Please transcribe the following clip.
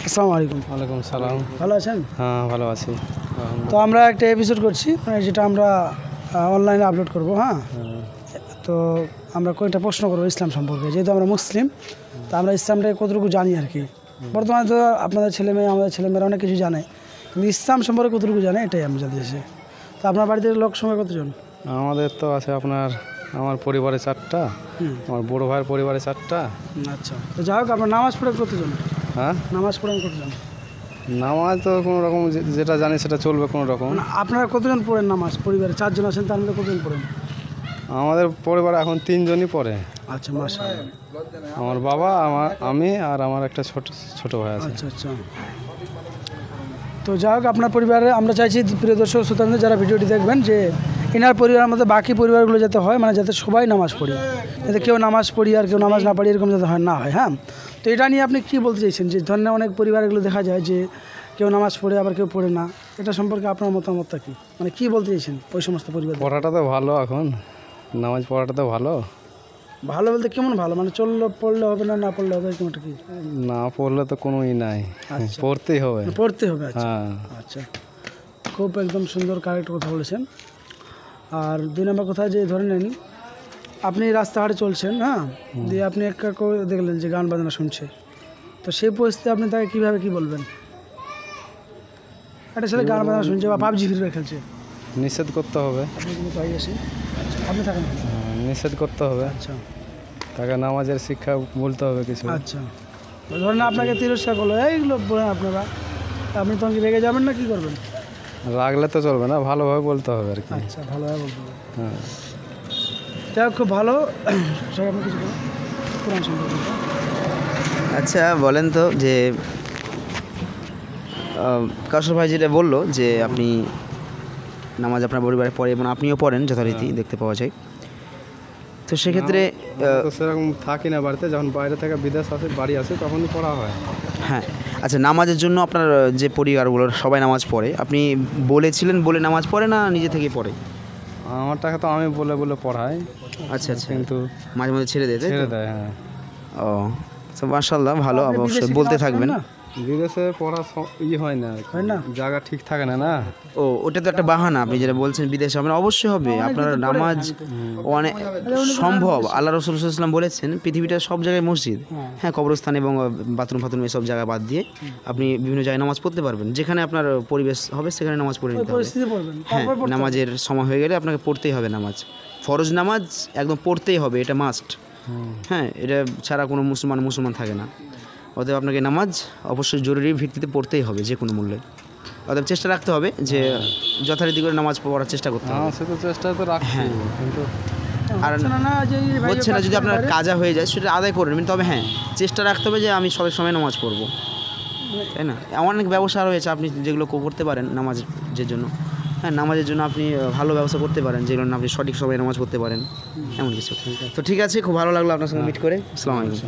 আসসালামু আলাইকুম। ওয়ালাইকুম সালাম। ভালো আছেন? হ্যাঁ, ভালো আছি। তো আমরা একটা এপিসোড করছি, মানে যেটা আমরা অনলাইনে আপলোড করব। হ্যাঁ, তো আমরা কয়েকটা প্রশ্ন করবো ইসলাম সম্পর্কে, যেহেতু আমরা মুসলিম, তো আমরা ইসলামটাকে কতটুকু জানি আর কি। বর্তমানে তো আপনাদের ছেলেমেয়ে, আমাদের ছেলেমেয়েরা অনেক কিছু জানে, কিন্তু ইসলাম সম্পর্কে কতটুকু জানে এটাই আমি জানতে চাইছি। তো আপনার বাড়িতে লোক সংখ্যা কতজন? আমাদের তো আছে আমার পরিবারে 4টা, আমার বড় ভাইয়ের পরিবারে 4টা। আচ্ছা, তো যাই হোক, আপনার নামাজ পড়ে কতজন? হ্যাঁ, নামাজ পড়েন কতজন? নামাজ তো কোনো রকম যেটা জানি সেটা চলবে কোনো রকম। আপনারা কতজন পড়েন নামাজ? পরিবারে 4 জন আছেন, তার মধ্যে কতজন পড়েন? আমাদের পরিবারে এখন 3 জনই পড়ে। আচ্ছা, মাশাআল্লাহ। আমার বাবা, আমি আর আমার একটা ছোট ভাই আছে। আচ্ছা আচ্ছা, তো যাই হোক, আপনার পরিবারে আমরা চাইছি প্রিয় দর্শক শ্রোতাদের যারা ভিডিওটি দেখবেন, যে এনার পরিবারের মধ্যে বাকি পরিবারগুলো যাতে হয়, মানে যাতে সবাই নামাজ পড়ি, যাতে কেউ নামাজ পড়ি আর কেউ নামাজ না পড়ি এরকম যাতে না হয়। হ্যাঁ, তো এটা নিয়ে আপনি কী বলতে চাইছেন? যে ধরনের অনেক পরিবারগুলো দেখা যায় যে কেউ নামাজ পড়ে আবার কেউ পড়ে না, এটা সম্পর্কে আপনার মতামতটা কী? মানে কী বলতে চাইছেন ওই সমস্ত পরিবার? পড়াটা তো ভালো, এখন নামাজ পড়াটা তো ভালো। ভালো বলতে কেমন ভালো? মানে পড়লে হবে না, না পড়লে হবে এরকমটা কি? না পড়লে তো কোনোই নাই, পড়তেই হবে। পড়তে হবে। আচ্ছা হ্যাঁ, আচ্ছা, খুব একদম সুন্দর কারেক্ট কথা বলেছেন। আর 2 নম্বর কথা, যে ধরে নেন আপনি রাস্তাঘাটে চলছেন, হ্যাঁ, দিয়ে আপনি একটা দেখলেন যে গান বাজনা শুনছে, তো সেই পরিস্থিতি আপনি তাকে কীভাবে কী বলবেন? একটা ছেলে গান বাজনা শুনছে বা পাবজি ফ্রি ফায়ার খেলছে, নিষেধ করতে হবে। আপনি কিন্তু তাই আসি। আচ্ছা, আপনি থাকেন। নিষেধ করতে হবে। আচ্ছা তাকে নামাজের শিক্ষা বলতে হবে কিছু। আচ্ছা, ধরেন আপনাকে তিরস্কার করলো, এইগুলো বলেন আপনারা, আপনি তখন কি রেগে যাবেন না কী করবেন? রাগলে তো চলবে না, ভালোভাবে বলতে হবে আর কি। আচ্ছা, ভালোভাবে বলতে হবে। হ্যাঁ, যাই হোক, খুব ভালো। আপনি কিছু বলেন কোরআন সম্পর্কে। আচ্ছা, বলেন তো যে কাউসার ভাই যেটা বললো যে আপনি নামাজ আপনার পরিবারে পড়ে এবং আপনিও পড়েন যথারীতি, দেখতে পাওয়া যায়। তো সেক্ষেত্রে তো সেরকম থাকি না বাড়িতে, যখন বাইরে থেকে বিদেশ আসে, বাড়ি আসে, তখনই পড়া হয়। হ্যাঁ, আচ্ছা, নামাজের জন্য আপনার যে পরিবারগুলোর সবাই নামাজ পড়ে, আপনি বলেছিলেন বলে নামাজ পড়ে না নিজে থেকে পড়ে? আমারটাকে তো আমি বলে পড়াই। আচ্ছা আচ্ছা, কিন্তু মাঝে মাঝে ছেড়ে দেয়, ছেড়ে দেয়। হ্যাঁ, ও, তো মাশাআল্লাহ, ভালো, অবশ্যই বলতে থাকবেন। বিদেশে পড়া হয় না, জায়গা ঠিক থাকে না। না, ও, ওটা তো একটা বাহানা। আপনি যেটা বলছেন বিদেশে আপনার অবশ্যই হবে, আপনার নামাজ অনেক সম্ভব। আল্লাহ রাসূল সাল্লাল্লাহু আলাইহি ওয়াসাল্লাম বলেছেন পৃথিবীটা সব জায়গায় মসজিদ। হ্যাঁ, কবরস্থান এবং বাথরুম এসব জায়গা বাদ দিয়ে আপনি বিভিন্ন জায়গায় নামাজ পড়তে পারবেন। যেখানে আপনার পরিবেশ হবে সেখানে নামাজ পড়ে নিতে হবে। হ্যাঁ, নামাজের সময় হয়ে গেলে আপনাকে পড়তেই হবে নামাজ। ফরজ নামাজ একদম পড়তেই হবে, এটা মাস্ট। হ্যাঁ, এটা ছাড়া কোনো মুসলমান থাকে না। অতএব আপনাকে নামাজ অবশ্যই জরুরি ভিত্তিতে পড়তেই হবে যে কোনো মূল্যে। অতএব চেষ্টা রাখতে হবে যে যথারীতি করে নামাজ পড়ার চেষ্টা করতে হবে। সে তো চেষ্টা তো রাখছি, কিন্তু আর হচ্ছে না, যদি আপনার কাজা হয়ে যায় সেটা আদায় করে নেবেন। তবে হ্যাঁ, চেষ্টা রাখতে হবে যে আমি সব সময় নামাজ পড়বো, তাই না? অনেক ব্যবসা রয়েছে আপনি যেগুলো করতে পারেন নামাজের জন্য। হ্যাঁ, নামাজের জন্য আপনি ভালো ব্যবস্থা করতে পারেন, যেগুলো আপনি সঠিক সময়ে নামাজ পড়তে পারেন, এমন কিছু। তো ঠিক আছে, খুব ভালো লাগলো আপনার সঙ্গে মিট করে। আসসালামু আলাইকুম।